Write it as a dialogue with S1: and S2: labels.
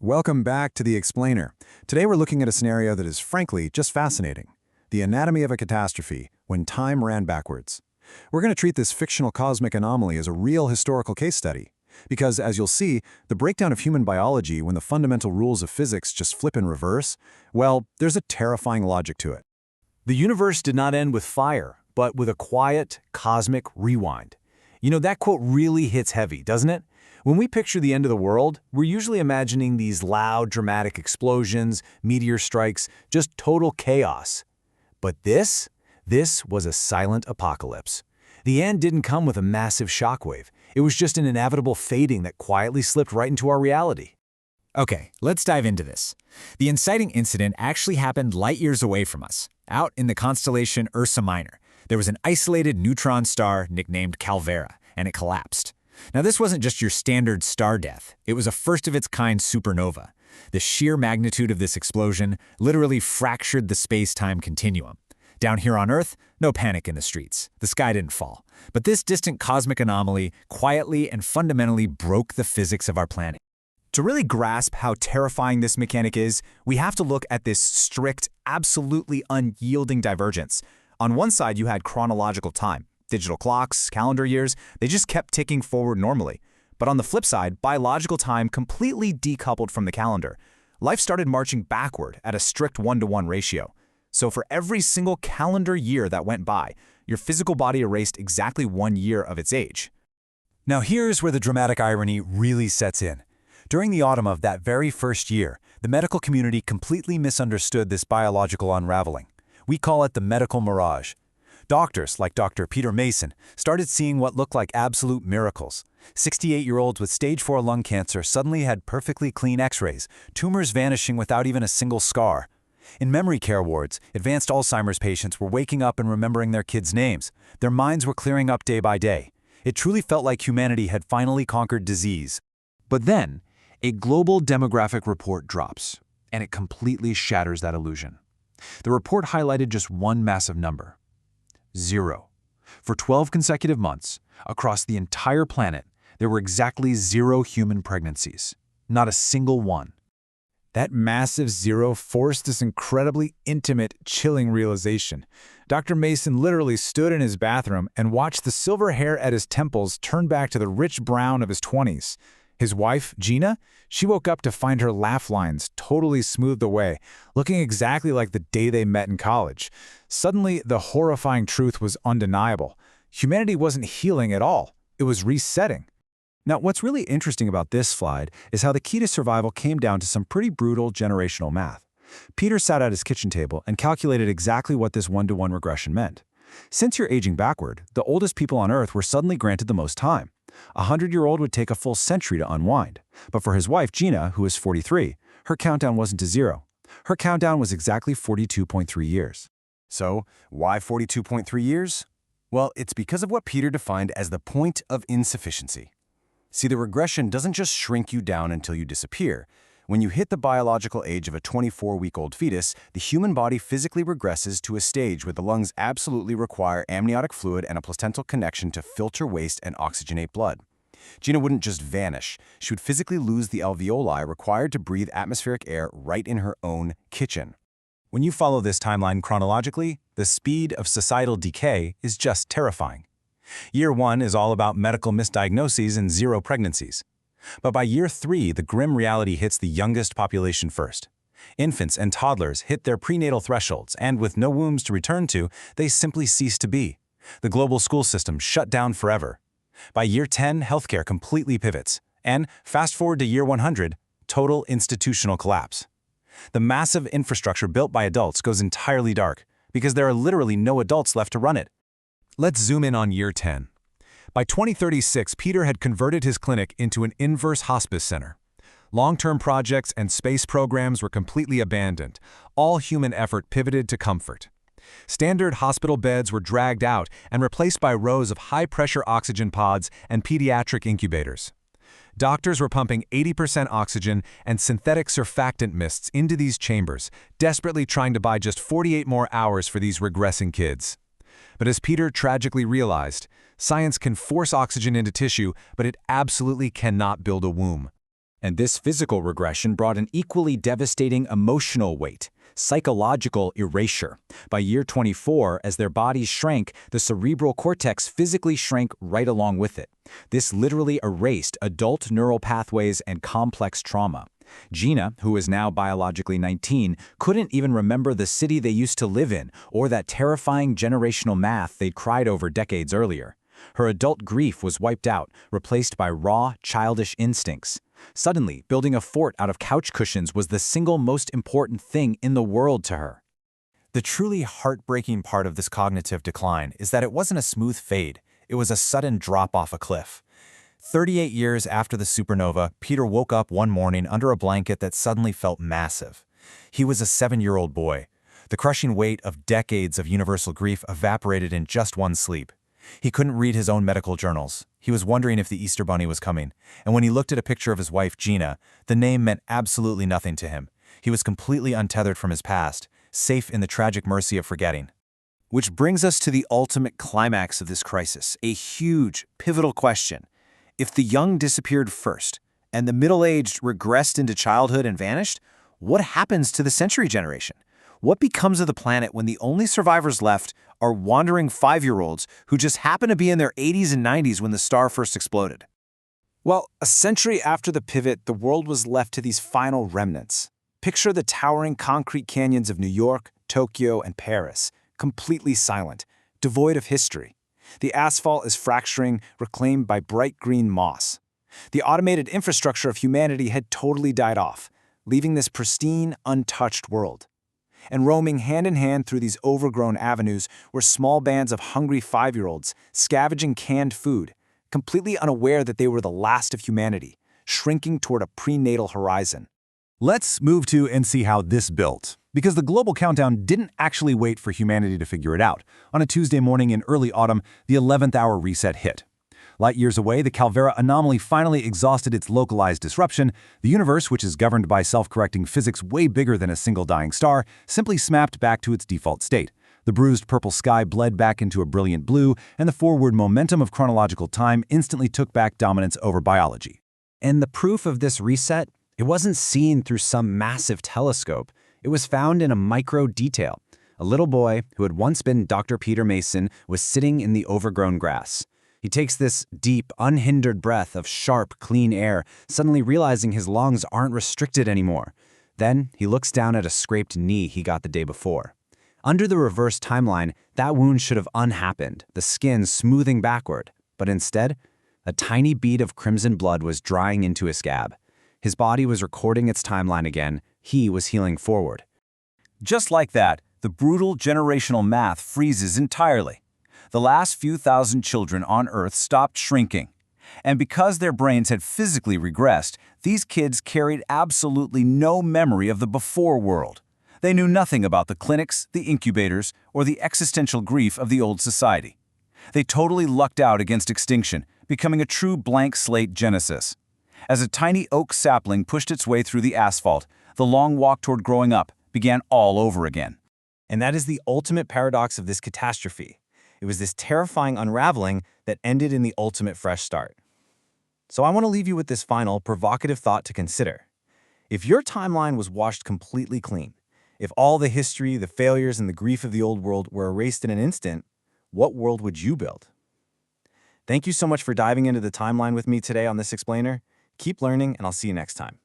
S1: Welcome back to The Explainer. Today we're looking at a scenario that is frankly just fascinating. The anatomy of a catastrophe when time ran backwards. We're going to treat this fictional cosmic anomaly as a real historical case study. Because, as you'll see, the breakdown of human biology when the fundamental rules of physics just flip in reverse, well, there's a terrifying logic to it.
S2: The universe did not end with fire, but with a quiet, cosmic rewind. You know, that quote really hits heavy, doesn't it? When we picture the end of the world, we're usually imagining these loud, dramatic explosions, meteor strikes, just total chaos. But this was a silent apocalypse. The end didn't come with a massive shockwave. It was just an inevitable fading that quietly slipped right into our reality.
S3: Okay, let's dive into this. The inciting incident actually happened light years away from us, out in the constellation Ursa Minor. There was an isolated neutron star nicknamed Calvera, and it collapsed. Now, this wasn't just your standard star death. It was a first-of-its-kind supernova. The sheer magnitude of this explosion literally fractured the space-time continuum. Down here on Earth, no panic in the streets. The sky didn't fall. But this distant cosmic anomaly quietly and fundamentally broke the physics of our planet. To really grasp how terrifying this mechanic is, we have to look at this strict, absolutely unyielding divergence. On one side, you had chronological time. Digital clocks, calendar years, they just kept ticking forward normally. But on the flip side, biological time completely decoupled from the calendar. Life started marching backward at a strict 1-to-1 ratio. So for every single calendar year that went by, your physical body erased exactly 1 year of its age.
S2: Now here's where the dramatic irony really sets in. During the autumn of that very first year, the medical community completely misunderstood this biological unraveling. We call it the medical mirage. Doctors, like Dr. Peter Mason, started seeing what looked like absolute miracles. 68-year-olds with stage 4 lung cancer suddenly had perfectly clean x-rays, tumors vanishing without even a single scar. In memory care wards, advanced Alzheimer's patients were waking up and remembering their kids' names. Their minds were clearing up day by day. It truly felt like humanity had finally conquered disease. But then, a global demographic report drops, and it completely shatters that illusion. The report highlighted just one massive number: 0. For 12 consecutive months, across the entire planet, there were exactly 0 human pregnancies. Not a single one.
S4: That massive 0 forced this incredibly intimate, chilling realization. Dr. Mason literally stood in his bathroom and watched the silver hair at his temples turn back to the rich brown of his 20s. His wife, Gina, she woke up to find her laugh lines totally smoothed away, looking exactly like the day they met in college. Suddenly, the horrifying truth was undeniable. Humanity wasn't healing at all. It was resetting.
S2: Now, what's really interesting about this slide is how the key to survival came down to some pretty brutal generational math. Peter sat at his kitchen table and calculated exactly what this 1-to-1 regression meant. Since you're aging backward, the oldest people on Earth were suddenly granted the most time. A 100-year-old would take a full century to unwind. But for his wife, Gina, who is 43, her countdown wasn't to 0. Her countdown was exactly 42.3 years.
S5: So, why 42.3 years? Well, it's because of what Peter defined as the point of insufficiency. See, the regression doesn't just shrink you down until you disappear. When you hit the biological age of a 24-week-old fetus, the human body physically regresses to a stage where the lungs absolutely require amniotic fluid and a placental connection to filter waste and oxygenate blood. Gina wouldn't just vanish. She would physically lose the alveoli required to breathe atmospheric air right in her own kitchen.
S2: When you follow this timeline chronologically, the speed of societal decay is just terrifying. Year 1 is all about medical misdiagnoses and 0 pregnancies. But by year 3, the grim reality hits the youngest population first. Infants and toddlers hit their prenatal thresholds, and with no wombs to return to, they simply cease to be. The global school system shut down forever. By year 10, healthcare completely pivots. And fast forward to year 100, total institutional collapse. The massive infrastructure built by adults goes entirely dark, because there are literally no adults left to run it. Let's zoom in on year 10. By 2036, Peter had converted his clinic into an inverse hospice center. Long-term projects and space programs were completely abandoned. All human effort pivoted to comfort. Standard hospital beds were dragged out and replaced by rows of high-pressure oxygen pods and pediatric incubators. Doctors were pumping 80% oxygen and synthetic surfactant mists into these chambers, desperately trying to buy just 48 more hours for these regressing kids. But as Peter tragically realized, science can force oxygen into tissue, but it absolutely cannot build a womb.
S3: And this physical regression brought an equally devastating emotional weight, psychological erasure. By year 24, as their bodies shrank, the cerebral cortex physically shrank right along with it. This literally erased adult neural pathways and complex trauma. Gina, who is now biologically 19, couldn't even remember the city they used to live in or that terrifying generational math they'd cried over decades earlier. Her adult grief was wiped out, replaced by raw, childish instincts. Suddenly, building a fort out of couch cushions was the single most important thing in the world to her.
S2: The truly heartbreaking part of this cognitive decline is that it wasn't a smooth fade, it was a sudden drop off a cliff. 38 years after the supernova, Peter woke up one morning under a blanket that suddenly felt massive. He was a 7-year-old boy. The crushing weight of decades of universal grief evaporated in just one sleep. He couldn't read his own medical journals. He was wondering if the Easter Bunny was coming, and when he looked at a picture of his wife, Gina, the name meant absolutely nothing to him. He was completely untethered from his past, safe in the tragic mercy of forgetting.
S5: Which brings us to the ultimate climax of this crisis, a huge, pivotal question. If the young disappeared first, and the middle-aged regressed into childhood and vanished, what happens to the century generation? What becomes of the planet when the only survivors left are wandering 5-year-olds who just happen to be in their 80s and 90s when the star first exploded?
S1: Well, a century after the pivot, the world was left to these final remnants. Picture the towering concrete canyons of New York, Tokyo, and Paris, completely silent, devoid of history. The asphalt is fracturing, reclaimed by bright green moss. The automated infrastructure of humanity had totally died off, leaving this pristine, untouched world. And roaming hand in hand through these overgrown avenues were small bands of hungry 5-year-olds scavenging canned food, completely unaware that they were the last of humanity, shrinking toward a prenatal horizon.
S2: Let's move to and see how this built. Because the global countdown didn't actually wait for humanity to figure it out. On a Tuesday morning in early autumn, the 11th hour reset hit. Light years away, the Calvera anomaly finally exhausted its localized disruption. The universe, which is governed by self-correcting physics way bigger than a single dying star, simply snapped back to its default state. The bruised purple sky bled back into a brilliant blue, and the forward momentum of chronological time instantly took back dominance over biology.
S1: And the proof of this reset? It wasn't seen through some massive telescope. It was found in a micro detail. A little boy, who had once been Dr. Peter Mason, was sitting in the overgrown grass. He takes this deep, unhindered breath of sharp, clean air, suddenly realizing his lungs aren't restricted anymore. Then he looks down at a scraped knee he got the day before. Under the reverse timeline, that wound should have unhappened, the skin smoothing backward. But instead, a tiny bead of crimson blood was drying into his scab. His body was recording its timeline again. He was healing forward.
S2: Just like that, the brutal generational math freezes entirely. The last few thousand children on Earth stopped shrinking. And because their brains had physically regressed, these kids carried absolutely no memory of the before world. They knew nothing about the clinics, the incubators, or the existential grief of the old society. They totally lucked out against extinction, becoming a true blank slate genesis. As a tiny oak sapling pushed its way through the asphalt, the long walk toward growing up began all over again.
S1: And that is the ultimate paradox of this catastrophe. It was this terrifying unraveling that ended in the ultimate fresh start. So I want to leave you with this final, provocative thought to consider. If your timeline was washed completely clean, if all the history, the failures, and the grief of the old world were erased in an instant, what world would you build? Thank you so much for diving into the timeline with me today on This Explainer. Keep learning, and I'll see you next time.